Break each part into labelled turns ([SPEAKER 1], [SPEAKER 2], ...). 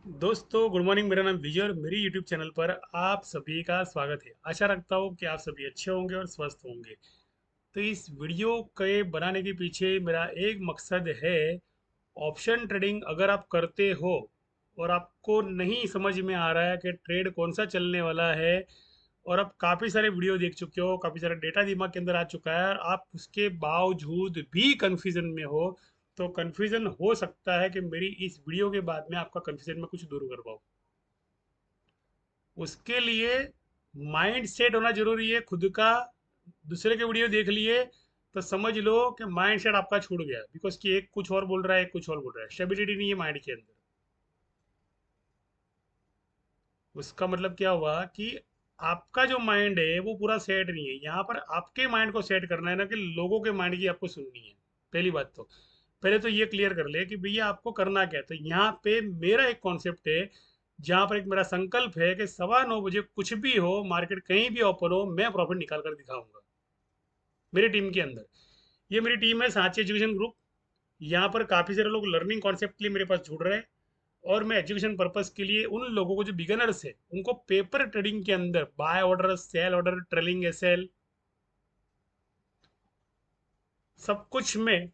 [SPEAKER 1] दोस्तों good morning. मेरा नाम विजय और मेरी यूट्यूब चैनल पर आप सभी का स्वागत है। आशा रखता हूँ कि आप सभी अच्छे होंगे और स्वस्थ होंगे। तो इस वीडियो के बनाने के पीछे मेरा एक मकसद है। ऑप्शन ट्रेडिंग अगर आप करते हो और आपको नहीं समझ में आ रहा है कि ट्रेड कौन सा चलने वाला है, और आप काफ़ी सारे वीडियो देख चुके हो, काफ़ी सारा डेटा दिमाग के अंदर आ चुका है और आप उसके बावजूद भी कंफ्यूजन में हो, तो कंफ्यूजन हो सकता है कि मेरी इस वीडियो के बाद में आपका कंफ्यूजन में कुछ दूर कर पाऊँ। उसके लिए माइंड सेट होना जरूरी है खुद का। दूसरे के वीडियो देख लिए तो समझ लो कि माइंड सेट आपका छूट गया, बिकॉज कि एक कुछ और बोल रहा है, एक कुछ और बोल रहा है, स्टेबिलिटी नहीं है माइंड के अंदर। उसका मतलब क्या हुआ कि आपका जो माइंड है वो पूरा सेट नहीं है। यहाँ पर आपके माइंड को सेट करना है ना कि लोगों के माइंड की आपको सुननी है। पहली बात तो पहले तो ये क्लियर कर ले कि भैया आपको करना क्या है। तो यहाँ पे मेरा एक कॉन्सेप्ट है, जहाँ पर एक मेरा संकल्प है कि 9:15 बजे कुछ भी हो, मार्केट कहीं भी ओपन हो, मैं प्रॉफिट निकाल कर दिखाऊंगा मेरी टीम के अंदर। ये मेरी टीम है सांची एजुकेशन ग्रुप। यहाँ पर काफ़ी सारे लोग लर्निंग कॉन्सेप्ट के लिए मेरे पास जुड़ रहे हैं, और मैं एजुकेशन पर्पस के लिए उन लोगों को जो बिगनर्स है उनको पेपर ट्रेडिंग के अंदर buy order, sell order, trailing SL, सब कुछ मैं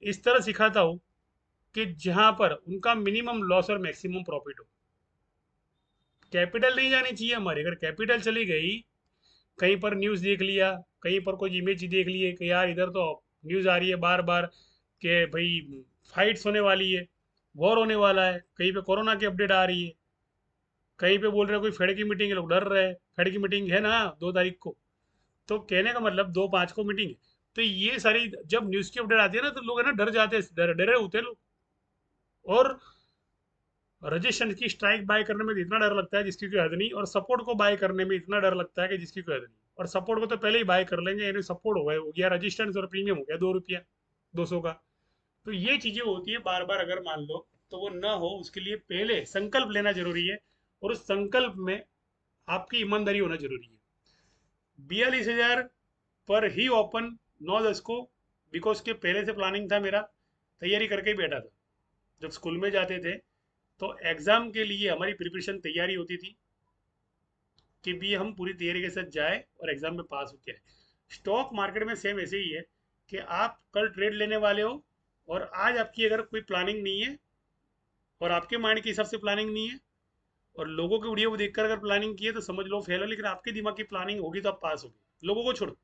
[SPEAKER 1] इस तरह सिखाता हूँ कि जहाँ पर उनका मिनिमम लॉस और मैक्सिमम प्रॉफिट हो। कैपिटल नहीं जानी चाहिए हमारी। अगर कैपिटल चली गई, कहीं पर न्यूज़ देख लिया, कहीं पर कोई इमेज देख लिए कि यार इधर तो न्यूज़ आ रही है बार बार कि भाई फाइट्स होने वाली है, वॉर होने वाला है, कहीं पे कोरोना की अपडेट आ रही है, कहीं पे बोल रहे हैं कोई फेड की मीटिंग है, लोग डर रहे हैं। फेड की मीटिंग है ना 2 तारीख को, तो कहने का मतलब 2/5 को मीटिंग है। तो ये सारी जब न्यूज़ की अपडेट आती है ना, तो लोग है ना डर जाते हैं, डरे होते हैं लोग। और रजिस्ट्रेशन की स्ट्राइक बाय करने में तो इतना डर लगता है जिसकी कोई हद नहीं, और सपोर्ट को बाय करने में इतना डर लगता है कि जिसकी कोई हद नहीं। और सपोर्ट को तो पहले ही बाय कर लेंगे, यानी सपोर्ट हो गया रजिस्टेंस, और प्रीमियम हो गया 2 रुपया 200 का। तो ये चीजें होती है बार बार, अगर मान लो तो वो ना हो, उसके लिए पहले संकल्प लेना जरूरी है। और उस संकल्प में आपकी ईमानदारी होना जरूरी है। 42,000 पर ही ओपन 9-10 को, बिकॉज के पहले से प्लानिंग था मेरा, तैयारी करके ही बैठा था। जब स्कूल में जाते थे तो एग्जाम के लिए हमारी प्रिपरेशन तैयारी होती थी कि भी हम पूरी तैयारी के साथ जाए और एग्जाम में पास होके आए। स्टॉक मार्केट में सेम ऐसे ही है कि आप कल ट्रेड लेने वाले हो, और आज आपकी अगर कोई प्लानिंग नहीं है, और आपके माइंड के हिसाब से प्लानिंग नहीं है, और लोगों के वीडियो को देखकर अगर प्लानिंग की है तो समझ लो फेल हो। लेकिन आपके दिमाग की प्लानिंग होगी तो आप पास होगे। लोगों को छोड़ो,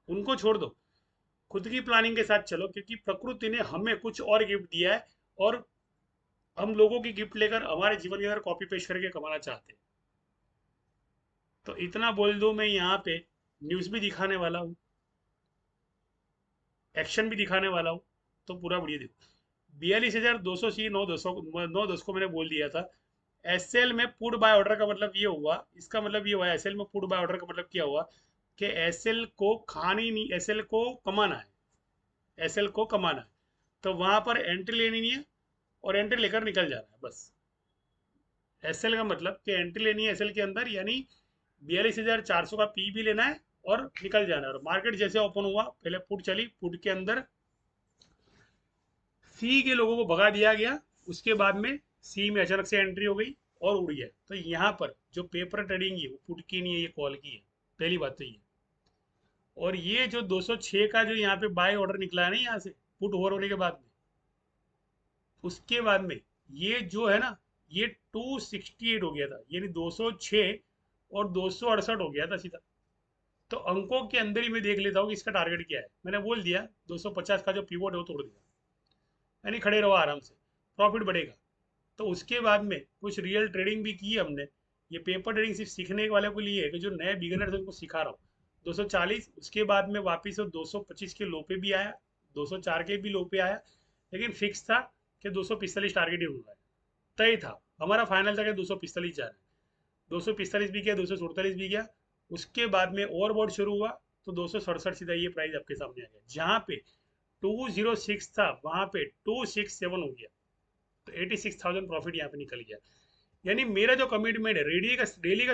[SPEAKER 1] उनको छोड़ दो, खुद की प्लानिंग के साथ चलो, क्योंकि प्रकृति ने हमें कुछ और गिफ्ट दिया है, और हम लोगों की गिफ्ट लेकर हमारे जीवन के अंदर कॉपी पेस्ट करके कमाना चाहते हैं। तो इतना बोल दो, मैं यहाँ पे न्यूज़ भी दिखाने वाला हूँ, एक्शन भी दिखाने वाला हूँ। तो पूरा वीडियो देखो। 42,200 सी 9-10 को मैंने बोल दिया था। एसएल में पुट बाय ऑर्डर का मतलब ये हुआ, इसका मतलब ये हुआ एसएल में पुट बाय ऑर्डर का मतलब क्या हुआ कि एसएल को खानी नहीं, एसएल को कमाना है, एसएल को कमाना है। तो वहां पर एंट्री लेनी नहीं है, और एंट्री लेकर निकल जाना है बस। एसएल का मतलब कि एंट्री लेनी है एसएल के अंदर, यानी 42,400 का पी भी लेना है और निकल जाना है। और मार्केट जैसे ओपन हुआ, पहले पुट चली, पुट के अंदर सी के लोगों को भगा दिया गया। उसके बाद में सी में अचानक से एंट्री हो गई और उड़ गया। तो यहाँ पर जो पेपर ट्रेडिंग है वो पुट की नहीं है, ये कॉल की है। पहली बात तो ये। और ये जो 206 का जो यहाँ पे बाय ऑर्डर निकला है ना, यहाँ से पुट ओवर होने के बाद में, उसके बाद में ये जो है ना, ये 268 हो गया था, यानी 206 और 268 हो गया था सीधा। तो अंकों के अंदर ही मैं देख लेता हूँ कि इसका टारगेट क्या है। मैंने बोल दिया 250 का जो पिवोट है वो तोड़ दिया, यानी खड़े रहो आराम से, प्रॉफिट बढ़ेगा। तो उसके बाद में कुछ रियल ट्रेडिंग भी की है हमने। ये पेपर ट्रेडिंग सिर्फ सीखने वाले को लिए है कि जो नए बिगिनर्स हैं उनको सिखा रहा हूँ। 240, उसके बाद में वापिस 225 के लो पे भी आया, 204 के भी लो पे आया। लेकिन फिक्स था कि 245 टारगेट ही होगा, तय था हमारा, फाइनल था कि 245 जाना है। 245 भी गया, 247 भी गया। उसके बाद में ओवरबॉट शुरू हुआ, तो 267 सीधा ये प्राइस आपके सामने आ गया। जहाँ पे 206 था वहां पे 267 हो गया। तो 86,000 प्रॉफिट यहाँ पे निकल गया। यानी मेरा जो कमिटमेंट है, डेली का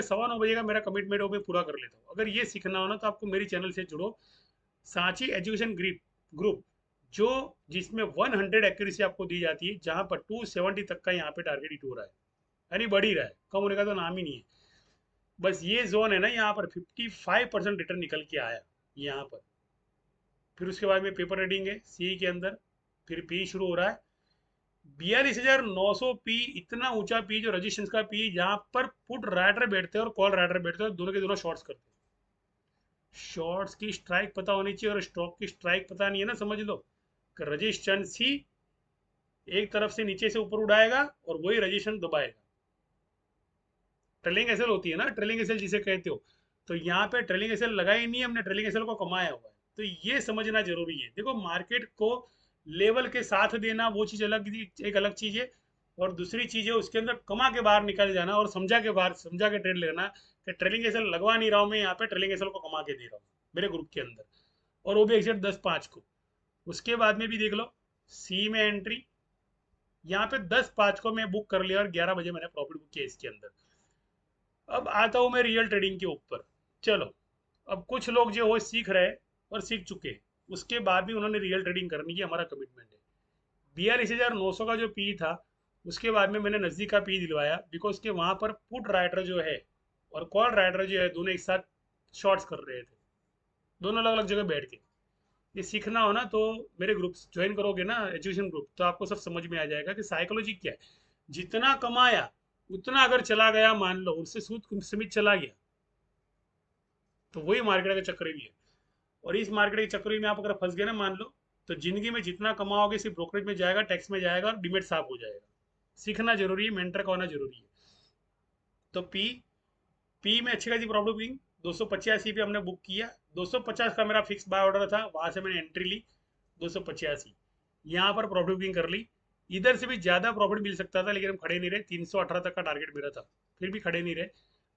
[SPEAKER 1] 9:15 बजे का मेरा कमिटमेंट है, वो मैं पूरा कर लेता हूँ। अगर ये सीखना हो ना तो आपको मेरी चैनल से जुड़ो, सांची एजुकेशन ग्रुप ग्रुप जो जिसमें 100 एक्यूरेसी आपको दी जाती है, जहां पर 270 तक का यहाँ पे टारगेट हिट हो रहा है, यानी बढ़ ही रहा है, कम होने का तो नाम ही नहीं है। बस ये जोन है ना, यहाँ पर 55% रिटर्न निकल के आया यहाँ पर। फिर उसके बाद में पेपर रीडिंग है सी के अंदर, फिर पी शुरू हो रहा है 42,900 पी, इतना ऊंचा पी, जो रजिस्ट्रेशन का पी, जहां पर पुट राइडर बैठते हैं और कॉल राइडर बैठते हैं, दोनों के दोनों शॉर्ट्स करते हैं। शॉर्ट्स की स्ट्राइक पता होनी चाहिए, और स्टॉक की स्ट्राइक पता नहीं है ना, समझ लो कि रजिस्ट्रेशन ही एक तरफ से नीचे से ऊपर उड़ाएगा और वही रजिस्ट्रेशन दबाएगा। ट्रेलिंग एसएल होती है ना, ट्रेलिंग एसएल जिसे कहते हो, तो यहाँ पे ट्रेलिंग एसएल लगा ही नहीं है हमने, ट्रेलिंग एसएल को कमाया हुआ है। तो ये समझना जरूरी है। देखो, मार्केट को लेवल के साथ देना वो चीज अलग, एक अलग चीज है, और दूसरी चीज है उसके अंदर कमा के बाहर निकल जाना और समझा के ट्रेड लेना कि ट्रेलिंग एसएल लगवा नहीं रहा हूँ मैं यहाँ पे, ट्रेलिंग एसएल को कमा के दे रहा हूँ मेरे ग्रुप के अंदर, और वो भी एग्जैक्ट 10-5 को। उसके बाद में भी देख लो, सी में एंट्री यहाँ पे 10-5 को मैं बुक कर लिया और 11 बजे मैंने प्रॉफिट बुक किया इसके अंदर। अब आता हूं मैं रियल ट्रेडिंग के ऊपर। चलो, अब कुछ लोग जो हो सीख रहे और सीख चुके, उसके बाद भी उन्होंने रियल ट्रेडिंग करनी की हमारा कमिटमेंट है। 42,900 का जो पी था, उसके बाद में मैंने नज़दीक का पी दिलवाया, बिकॉज के वहां पर पुट राइटर जो है और कॉल राइटर जो है, दोनों एक साथ शॉर्ट्स कर रहे थे, दोनों अलग अलग जगह बैठ के। ये सीखना हो ना, तो मेरे ग्रुप ज्वाइन करोगे ना, एजुकेशन ग्रुप, तो आपको सब समझ में आ जाएगा कि साइकोलॉजी क्या है। जितना कमाया उतना अगर चला गया, मान लो उससे सूद समित चला गया, तो वही मार्केट का चक्र भी है। और इस मार्केट के चक्कर में आप अगर फंस गए ना, मान लो, तो जिंदगी में जितना कमाओगे सिर्फ ब्रोकरेज में जाएगा, टैक्स में जाएगा और डिमेट साफ हो जाएगा। सीखना जरूरी है, मेंटर का होना जरूरी है। तो पी पी में अच्छी खासी प्रॉफिट बुकिंग 285 पे हमने बुक किया। 250 का मेरा फिक्स बाय ऑर्डर था, वहां से मैंने एंट्री ली 285, यहाँ पर प्रॉफिट बुकिंग कर ली। इधर से भी ज्यादा प्रॉफिट मिल सकता था, लेकिन हम खड़े नहीं रहे, 318 तक का टारगेट मेरा था, फिर भी खड़े नहीं रहे।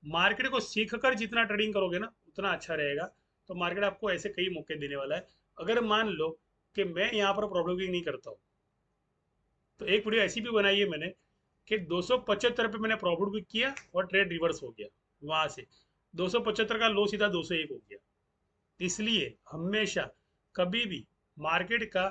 [SPEAKER 1] मार्केट को सीख कर जितना ट्रेडिंग करोगे ना, उतना अच्छा रहेगा। तो मार्केट आपको ऐसे कई मौके देने वाला है। अगर मान लो कि मैं यहाँ पर प्रॉफिट बुकिंग नहीं करता हूँ, तो एक वीडियो ऐसी भी बनाई है मैंने कि 275 पे मैंने प्रॉफिट बुक किया और ट्रेड रिवर्स हो गया, वहां से 275 का लो सीधा 201 हो गया। इसलिए हमेशा कभी भी मार्केट का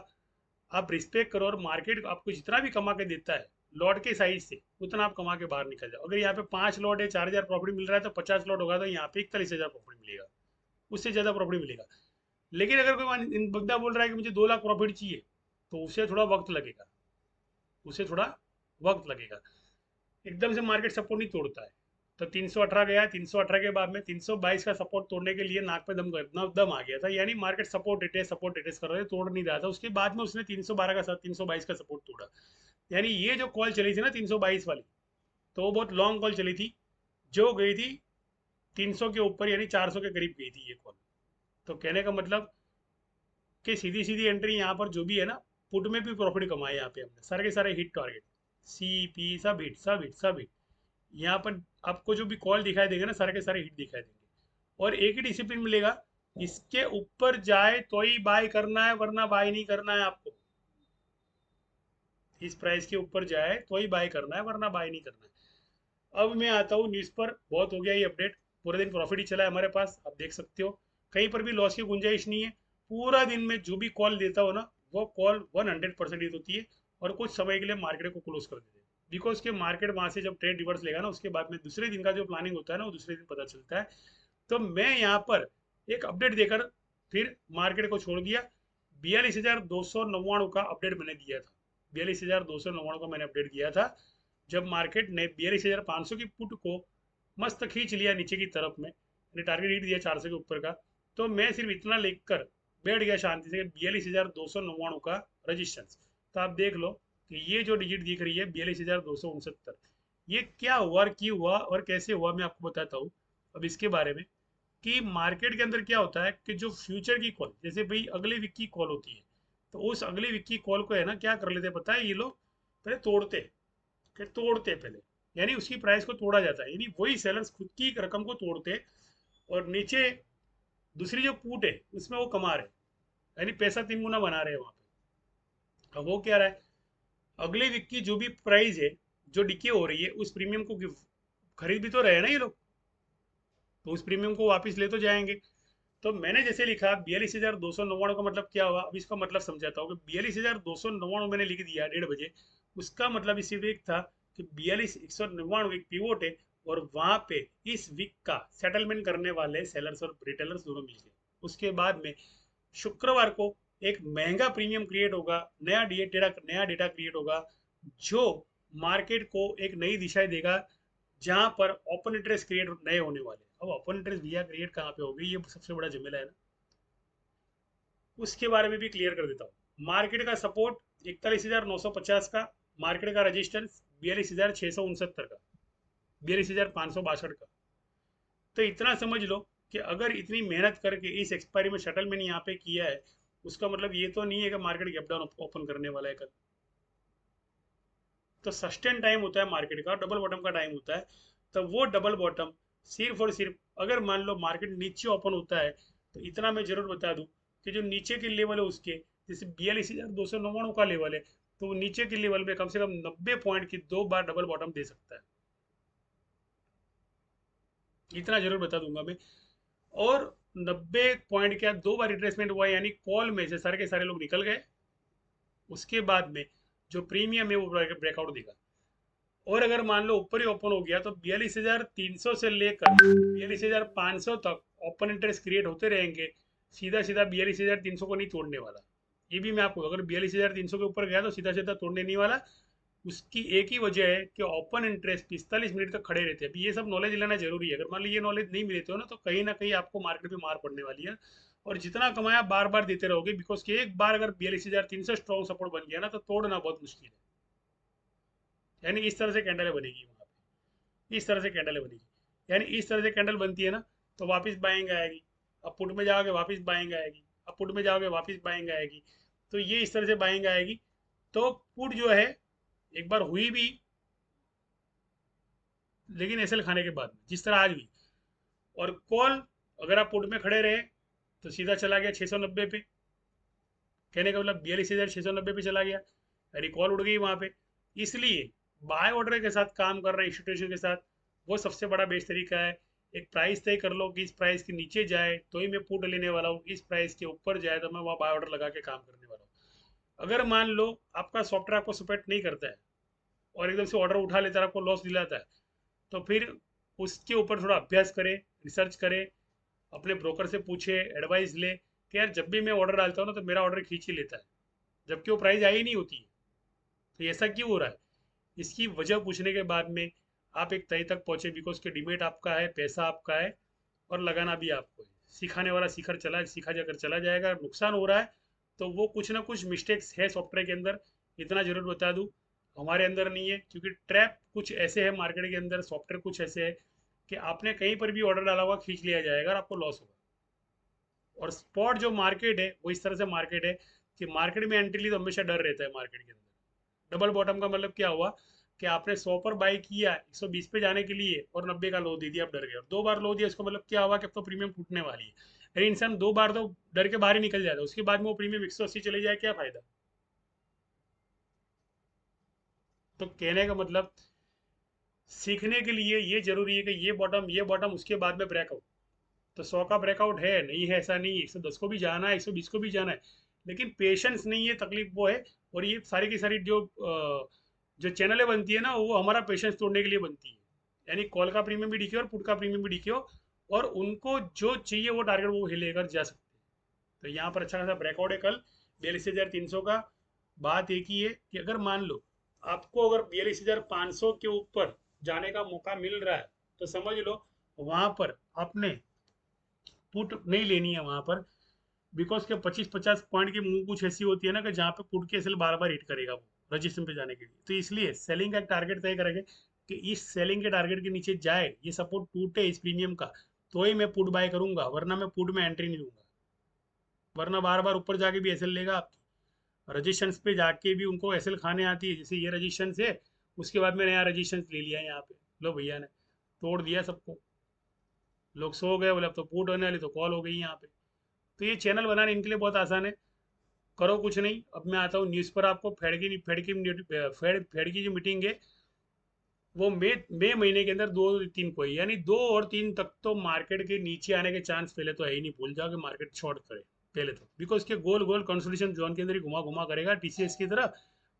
[SPEAKER 1] आप रिस्पेक्ट करो, और मार्केट आपको जितना भी कमा के देता है लॉट के साइज से, उतना आप कमा के बाहर निकल जाओ। अगर यहाँ पे 5 लॉट है, 4,000 प्रॉफिट मिल रहा है, तो 50 लॉट होगा तो यहाँ पे 41,000 प्रॉफिट मिलेगा, उससे ज्यादा प्रॉफिट मिलेगा। लेकिन अगर कोई बंदा बोल रहा है कि मुझे 2 लाख प्रॉफिट चाहिए, तो उसे थोड़ा वक्त लगेगा, उसे थोड़ा वक्त लगेगा। एकदम से मार्केट सपोर्ट नहीं तोड़ता है। तो 318 गया, 318 के बाद में 322 का सपोर्ट तोड़ने के लिए नाक पे दम आ गया था, यानी मार्केट सपोर्ट रिटेस्ट कर रहे थे, तोड़ नहीं रहा था। उसके बाद में उसने 312 का साथ 322 का सपोर्ट तोड़ा। यानी ये जो कॉल चली थी ना 322 वाली, तो वो बहुत लॉन्ग कॉल चली थी, जो गई थी 300 के ऊपर, यानी 400 के करीब गई थी ये कॉल। तो कहने का मतलब कि सीधी सीधी एंट्री यहाँ पर जो भी है ना, पुट में भी प्रॉफिट कमाए यहाँ पे हमने, सारे के सारे हिट टारगेट, सी पी सब हिट, सब हिट, सब हिट। यहाँ पर आपको जो भी कॉल दिखाई देगा ना, सारे के सारे हिट दिखाई देंगे। और एक ही डिसिप्लिन मिलेगा, इसके ऊपर जाए तो ही बाय करना है, वरना बाय नहीं करना है आपको। इस प्राइस के ऊपर जाए तो ही बाय करना है, वरना बाय नहीं करना है। अब मैं आता हूँ न्यूज़ पर। बहुत हो गया ये अपडेट, पूरे दिन प्रॉफिट ही चला है हमारे पास, आप देख सकते हो, कहीं पर भी लॉस की गुंजाइश नहीं है। पूरा दिन में जो भी कॉल देता हो ना, वो कॉल 100% हिट होती है, और कुछ समय के लिए मार्केट को क्लोज कर देते हैं। बिकॉज के मार्केट वहां से जब ट्रेड रिवर्स लेगा ना, उसके बाद में दूसरे दिन का जो प्लानिंग होता है ना, वो दूसरे दिन पता चलता है। तो मैं यहाँ पर एक अपडेट देकर फिर मार्केट को छोड़ दिया। 42,299 का अपडेट मैंने दिया था, 42,299 का मैंने अपडेट दिया था, जब मार्केट ने 42,500 की पुट को मस्त खींच लिया नीचे की तरफ में, टारगेट हिट दिया 400 के ऊपर का। तो मैं सिर्फ इतना लेकर बैठ गया शांति से, 42,299 का रजिस्टेंस। तो आप देख लो कि ये जो डिजिट दिख रही है 42,269, ये क्या हुआ और क्यों हुआ और कैसे हुआ, मैं आपको बताता हूँ अब इसके बारे में। कि मार्केट के अंदर क्या होता है कि जो फ्यूचर की कॉल, जैसे भाई अगले वीक की कॉल होती है, तो उस अगले वीक की कॉल को है ना, क्या कर लेते हैं पता है ये लोग, पहले तोड़ते पहले, यानी उसकी प्राइस को तोड़ा जाता है, यानी वही सेलर्स खुद की रकम को तोड़ते, और नीचे दूसरी जो पूट है उसमें वो कमा रहे, यानी पैसा 3 गुना बना रहे हैं वहां पे। अब वो क्या रहा है, अगले वीक की जो भी प्राइस है जो डिके हो रही है, उस प्रीमियम को खरीद भी तो रहे हैं ना ये लोग, तो उस प्रीमियम को वापस ले तो जाएंगे। तो मैंने जैसे लिखा 42,299 का मतलब क्या हुआ, अब इसका मतलब समझाता हूँ कि 42,299 मैंने लिख दिया 1:30 बजे। उसका मतलब इसी वीक था कि 42,199 एक पिवोट है, और वहां पे इस वीक का सेटलमेंट करने वाले सेलर्स और रिटेलर्स दोनों मिल गए। उसके बाद में शुक्रवार को एक महंगा प्रीमियम क्रिएट होगा, नया डेटा क्रिएट होगा, जो मार्केट को एक नई दिशा देगा, जहां पर ओपन इंटरेस्ट क्रिएट नए होने वाले। अब ओपन इंटरेस्ट भैया क्रिएट कहाँ पे होगी, ये सबसे बड़ा झमेला है ना। उसके बारे में भी क्लियर कर देता हूँ। मार्केट का सपोर्ट 41,950 का, मार्केट का रजिस्टेंस 42,669 का, 42,562 का। तो इतना समझ लो कि अगर इतनी मेहनत करके इस एक्सपायरी में सेटलमेंट यहाँ पे किया है, उसका मतलब ये तो नहीं है कि मार्केट गैप डाउन ओपन करने वाला है कल। तो सस्टेन टाइम होता है मार्केट का, डबल बॉटम का टाइम होता है। तो वो डबल बॉटम सिर्फ और सिर्फ, अगर मान लो मार्केट नीचे ओपन होता है, तो इतना मैं जरूर बता दूं कि जो नीचे के लेवल है उसके, जैसे 42,299 का लेवल है, तो वो नीचे के लेवल में कम से कम 90 पॉइंट की 2 बार डबल बॉटम दे सकता है। इतना जरूर बता दूंगा मैं। और 90 पॉइंट का 2 बार रिट्रेसमेंट हुआ, यानी कॉल में से सारे के सारे लोग निकल गए। उसके बाद में जो प्रीमियम है वो ब्रेकआउट देगा। और अगर मान लो ऊपर ही ओपन हो गया, तो 42,300 से लेकर 42,500 तक ओपन इंटरेस्ट क्रिएट होते रहेंगे। सीधा सीधा 42,300 को नहीं तोड़ने वाला। ये भी मैं आपको, अगर 42,300 के ऊपर गया तो सीधा सीधा तोड़ने नहीं वाला। उसकी एक ही वजह है कि ओपन इंटरेस्ट 45 मिनट तक खड़े रहते हैं। अभी ये सब नॉलेज लेना जरूरी है। अगर मान लो ये नॉलेज नहीं मिलते हो ना कहीं आपको मार्केट में मार पड़ने वाली है। और जितना कमाया बार बार देते रहोगे, बिकॉज कि एक बार अगर 42,300 स्ट्रॉन्ग सपोर्ट बन गया ना, तो तोड़ना बहुत मुश्किल है। यानी इस तरह से कैंडल बनेगी वहां पे, इस तरह से कैंडल बनेगी। यानी इस तरह से कैंडल बनती है ना, तो वापस बाइंग आएगी। अब पुट में जाओगे वापस बाइंग आएगी, अब पुट में जाओगे वापस बाइंग आएगी। तो ये इस तरह से बाइंग आएगी। तो पुट जो है एक बार हुई भी, लेकिन एसएल खाने के बाद जिस तरह आज हुई। और कॉल, अगर आप पुट में खड़े रहे तो सीधा चला गया 690 पे। कहने का मतलब 42,690 पे चला गया, यानी कॉल उड़ गई वहां पे। इसलिए बाय ऑर्डर के साथ काम कर रहे हैं इंस्टीट्यूशन के साथ, वो सबसे बड़ा बेस्ट तरीका है। एक प्राइस तय कर लो कि इस प्राइस के नीचे जाए तो ही मैं पुट लेने वाला हूँ, इस प्राइस के ऊपर जाए तो मैं वहाँ बाय ऑर्डर लगा के काम करने वाला हूँ। अगर मान लो आपका सॉफ्टवेयर आपको सपोर्ट नहीं करता है, और एकदम से ऑर्डर उठा लेता है, आपको लॉस दिलाता है, तो फिर उसके ऊपर थोड़ा अभ्यास करें, रिसर्च करें, अपने ब्रोकर से पूछे, एडवाइस ले कि यार जब भी मैं ऑर्डर डालता हूँ ना, तो मेरा ऑर्डर खींच ही लेता है, जबकि वो प्राइस आई नहीं होती है। तो ऐसा क्यों हो रहा है, इसकी वजह पूछने के बाद में आप एक तय तक पहुंचे, बिकॉज के डिमेट आपका है, पैसा आपका है, और लगाना भी आपको है। सिखाने वाला सीखा जाकर चला जाएगा। नुकसान हो रहा है तो वो कुछ ना कुछ मिस्टेक्स है सॉफ्टवेयर के अंदर, इतना जरूर बता दूं। हमारे अंदर नहीं है, क्योंकि ट्रैप कुछ ऐसे है मार्केट के अंदर, सॉफ्टवेयर कुछ ऐसे है कि आपने कहीं पर भी ऑर्डर डाला हुआ खींच लिया जाएगा और आपको लॉस होगा। और स्पॉट जो मार्केट है वो इस तरह से मार्केट है कि मार्केट में एंट्री ली तो हमेशा डर रहता है मार्केट के अंदर। डबल बॉटम का मतलब क्या हुआ कि आपने 100 पर बाई किया 120 पे जाने के लिए, और 90 का लो दे दिया, आप डर गए, और 2 बार लो दिया, इसका मतलब क्या हुआ कि अब तो प्रीमियम टूटने वाली है। अरे इंसान 2 बार तो डर के बाहर ही निकल जाता है, उसके बाद में वो प्रीमियम 180 चले जाए, क्या फायदा। तो कहने का मतलब, सीखने के लिए ये जरूरी है कि ये बॉटम उसके बाद में ब्रेकआउट। तो 100 का ब्रेकआउट है, नहीं है ऐसा नहीं, 110 को भी जाना है, 120 को भी जाना है, लेकिन पेशेंस नहीं है, तकलीफ वो है। और ये सारी की सारी जो चैनलें बनती है ना, वो हमारा पेशेंस तोड़ने के लिए बनती है। यानी कॉल का प्रीमियम भी दिखे और पुट का प्रीमियम भी दिखे हो, और उनको जो चाहिए वो टारगेट वो लेकर जा सकते हैं। तो यहाँ पर अच्छा खासा ब्रेकआउट है कल 42,300 का। बात एक ही है कि अगर मान लो आपको अगर 42,500 के ऊपर जाने का मौका मिल रहा है, तो समझ लो वहां पर आपने पुट नहीं लेनी है वहां पर। बिकॉज के 25-50 पॉइंट की मूव कुछ ऐसी होती है ना, कि जहाँ पे पुट के एसएल बार बार हिट करेगा वो रजिस्ट्रेशन पे जाने के लिए। तो इसलिए सेलिंग का एक टारगेट तय करेंगे कि इस सेलिंग के टारगेट के नीचे जाए, ये सपोर्ट टूटे इस प्रीमियम का, तो ही मैं पुट बाय करूंगा, वरना मैं पुट में एंट्री नहीं दूंगा। वरना बार बार ऊपर जाके भी एसएल लेगा आपकी, रजिस्ट्रेशन पे जाके भी उनको एसएल खाने आती है। जैसे ये रजिस्ट्रेशन है, उसके बाद में नया रजिस्ट्रेशन ले लिया है यहाँ पे, लो भैया ने तोड़ दिया सबको, लोग सो गए, बोले अब तो पुट होने वाली, तो कॉल हो गई यहाँ पे। तो ये चैनल बनाने इनके लिए बहुत आसान है। करो कुछ नहीं, अब मैं आता हूँ न्यूज़ पर। आपको फेड की जो मीटिंग है वो मई महीने के अंदर 2 3 को ही, यानी 2 और 3 तक तो मार्केट के नीचे आने के चांस पहले तो है ही नहीं। भूल जाओ कि मार्केट शॉर्ट करे पहले तो, बिकॉज के गोल गोल कंसोलिडेशन जोन के अंदर ही घुमा घुमा करेगा टीसीएस की तरह।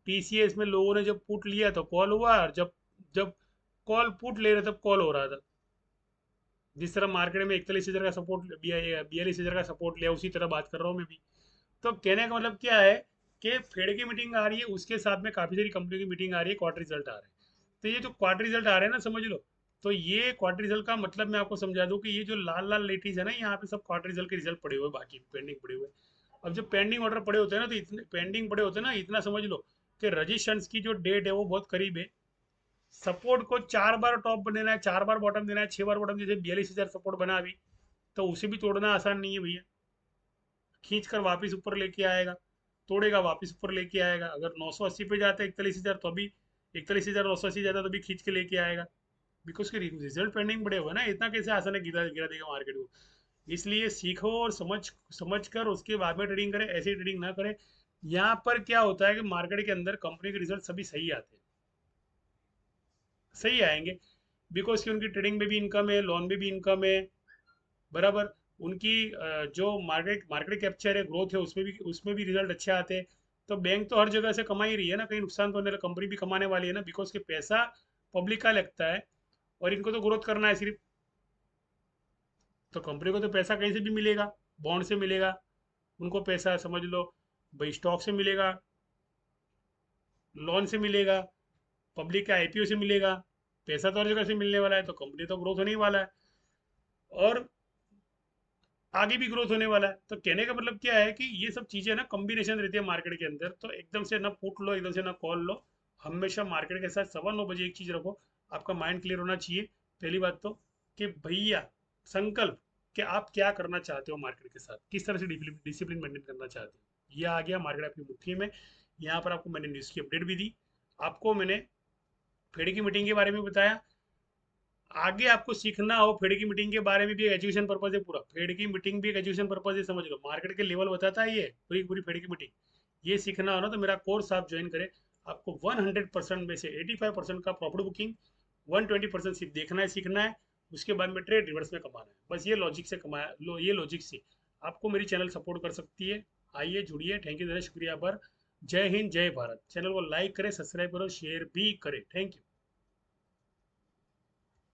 [SPEAKER 1] टीसीएस में लोगों ने जब पुट लिया तो कॉल हुआ, और जब जब कॉल पुट ले रहे तब कॉल हो रहा था। जिस तरह मार्केट में 41,000 का सपोर्ट, 42,000 का सपोर्ट लिया, उसी तरह बात कर रहा हूँ मैं भी। तो कहने का मतलब क्या है कि फेड की मीटिंग आ रही है, उसके साथ में काफी सारी कंपनी की मीटिंग आ रही है, क्वार्टर रिजल्ट आ रहे हैं। तो ये जो क्वार्टर रिजल्ट आ रहे हैं ना, समझ लो। तो ये क्वार्टर रिजल्ट का मतलब मैं आपको समझा दूं कि ये जो लाल लाल लेटीज है ना, यहाँ पे सब क्वार्टर रिजल्ट के रिजल्ट पड़े हुए हैं, बाकी पेंडिंग पड़े हुए हैं। अब जब पेंडिंग ऑर्डर पड़े होते हैं ना, तो इतने पेंडिंग पड़े होते हैं ना, इतना समझ लो कि रजिस्ट्रेशन की जो डेट है वो बहुत करीब है। सपोर्ट को 4 बार टॉप देना है, 4 बार बॉटम देना है, 6 बार बॉटम, जैसे 42,000 सपोर्ट बना अभी, तो उसे भी तोड़ना आसान नहीं है भैया। खींच कर वापस ऊपर लेके आएगा, तोड़ेगा वापस ऊपर लेके आएगा। अगर 980 पे जाता है 41,000, तो अभी 41,980 जाता है तो भी खींच के लेके आएगा। बिकॉज के रिजल्ट पेंडिंग पड़े हुए ना, इतना कैसे आसान है गिरा गिरा देगा मार्केट को। इसलिए सीखो और समझ कर उसके बाद में ट्रेडिंग करें, ऐसे ट्रेडिंग ना करें। यहाँ पर क्या होता है कि मार्केट के अंदर कंपनी के रिजल्ट सभी सही आते हैं, सही आएंगे, बिकॉज कि उनकी ट्रेडिंग में भी इनकम है, लोन में भी इनकम है, बराबर। उनकी जो मार्केट मार्केट कैप्चर है, ग्रोथ है, उसमें भी रिजल्ट अच्छे आते हैं। तो बैंक तो हर जगह से कमा ही रही है ना, कहीं नुकसान तो नहीं, कंपनी भी कमाने वाली है ना, बिकॉज के पैसा पब्लिक का लगता है, और इनको तो ग्रोथ करना है सिर्फ। तो कंपनी को तो पैसा कहीं से भी मिलेगा, बॉन्ड से मिलेगा, उनको पैसा समझ लो भाई, स्टॉक से मिलेगा, लोन से मिलेगा, पब्लिक के आईपीओ से मिलेगा। पैसा तो हर जगह से मिलने वाला है, तो कंपनी तो ग्रोथ होने ही वाला है, और आगे भी ग्रोथ होने वाला है। तो कहने का मतलब क्या है कि ये सब चीजें ना कॉम्बिनेशन रहती है मार्केट के अंदर, तो एकदम से ना पुट लो, एकदम से ना कॉल लो। हमेशा मार्केट के साथ 9:15 बजे एक चीज रखो, आपका माइंड क्लियर होना चाहिए। पहली बात तो कि भैया, संकल्प कि आप क्या करना चाहते हो मार्केट के साथ, किस तरह से डिसिप्लिन मेंटेन करना चाहते हो। ये आ गया मार्केट आपकी मुट्ठी में। यहाँ पर आपको मैंने न्यूज़ की अपडेट भी दी, आपको मैंने फेड की मीटिंग के बारे में बताया। आगे आपको सीखना हो फेड की मीटिंग के बारे में भी, एजुकेशन पर्पज है पूरा। फेड की मीटिंग भी एक एजुकेशन पर्पज है, समझ लो, मार्केट के लेवल बताता है ये पूरी पूरी फेड की मीटिंग। ये सीखना हो ना, तो मेरा कोर्स आप ज्वाइन करें। आपको 100% में से 85% का प्रॉफिट बुकिंग, 120% सिर्फ देखना है, सीखना है। उसके बाद में ट्रेड रिवर्स में कमाना है, बस ये लॉजिक से कमाया लो, ये लॉजिक से आपको मेरी चैनल सपोर्ट कर सकती है। आइए जुड़िए, थैंक यू, शुक्रिया, आभार। जय हिंद, जय भारत। चैनल को लाइक करें, सब्सक्राइब करो, शेयर भी करें। Thank you.